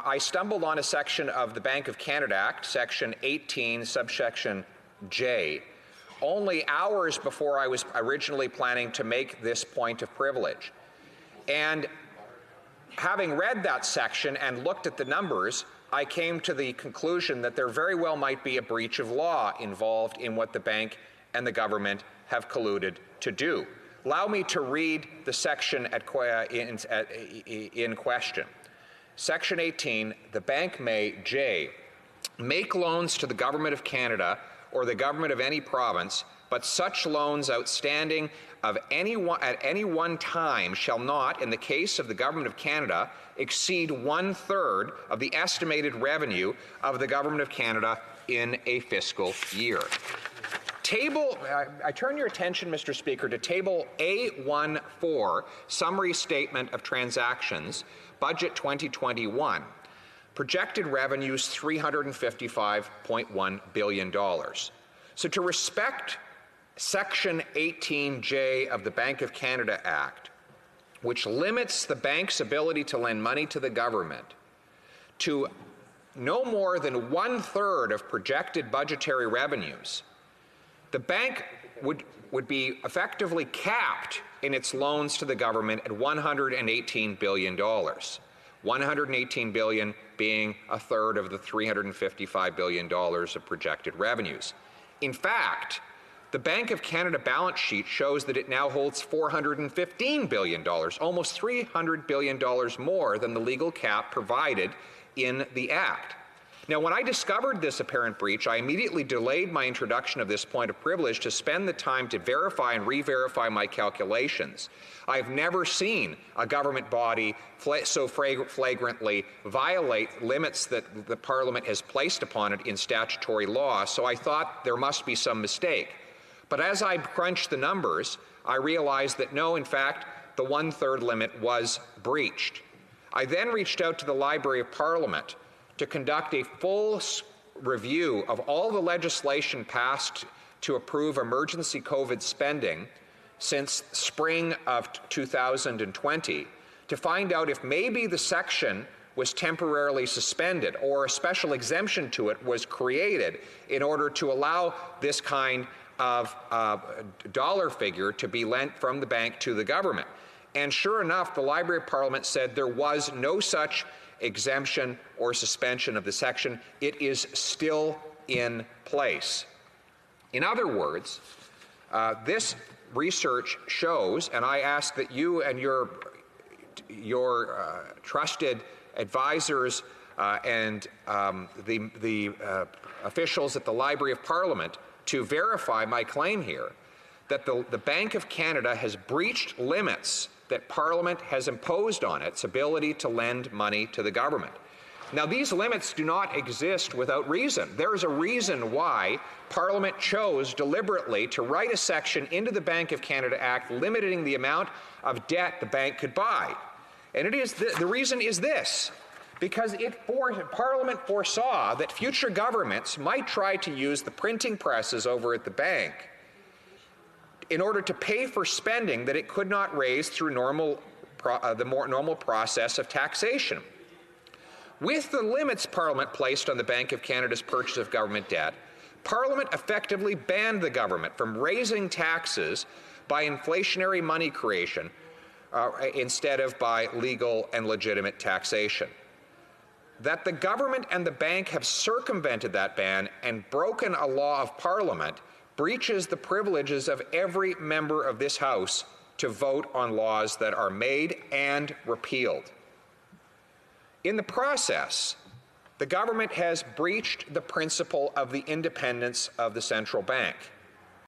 I stumbled on a section of the Bank of Canada Act, Section 18, subsection J, only hours before I was originally planning to make this point of privilege. And having read that section and looked at the numbers, I came to the conclusion that there very well might be a breach of law involved in what the bank and the government have colluded to do. Allow me to read the section in question. Section 18, the bank may, J, make loans to the Government of Canada or the government of any province, but such loans outstanding at any one time shall not, in the case of the Government of Canada, exceed 1/3 of the estimated revenue of the Government of Canada in a fiscal year. I turn your attention, Mr. Speaker, to Table A14, Summary Statement of Transactions, Budget 2021. Projected revenues $355.1 billion. So to respect Section 18J of the Bank of Canada Act, which limits the bank's ability to lend money to the government to no more than 1/3 of projected budgetary revenues, the bank would be effectively capped in its loans to the government at $118 billion. $118 billion being 1/3 of the $355 billion of projected revenues. In fact, the Bank of Canada balance sheet shows that it now holds $415 billion, almost $300 billion more than the legal cap provided in the Act. Now, when I discovered this apparent breach, I immediately delayed my introduction of this point of privilege to spend the time to verify and re-verify my calculations. I've never seen a government body so flagrantly violate limits that the Parliament has placed upon it in statutory law, so I thought there must be some mistake. But as I crunched the numbers, I realized that no, in fact, the 1/3 limit was breached. I then reached out to the Library of Parliament to conduct a full review of all the legislation passed to approve emergency COVID spending since spring of 2020 to find out if maybe the section was temporarily suspended or a special exemption to it was created in order to allow this kind of dollar figure to be lent from the bank to the government. And sure enough, the Library of Parliament said there was no such exemption or suspension of the section. It is still in place. In other words, this research shows, and I ask that you and your trusted advisors and the officials at the Library of Parliament to verify my claim here, that the Bank of Canada has breached limits that Parliament has imposed on its ability to lend money to the government. Now, these limits do not exist without reason. There is a reason why Parliament chose deliberately to write a section into the Bank of Canada Act limiting the amount of debt the bank could buy. And it is the reason is this, because Parliament foresaw that future governments might try to use the printing presses over at the bank in order to pay for spending that it could not raise through the more normal process of taxation. With the limits Parliament placed on the Bank of Canada's purchase of government debt, Parliament effectively banned the government from raising taxes by inflationary money creation instead of by legal and legitimate taxation. That the government and the bank have circumvented that ban and broken a law of Parliament breaches the privileges of every member of this House to vote on laws that are made and repealed. In the process, the government has breached the principle of the independence of the central bank.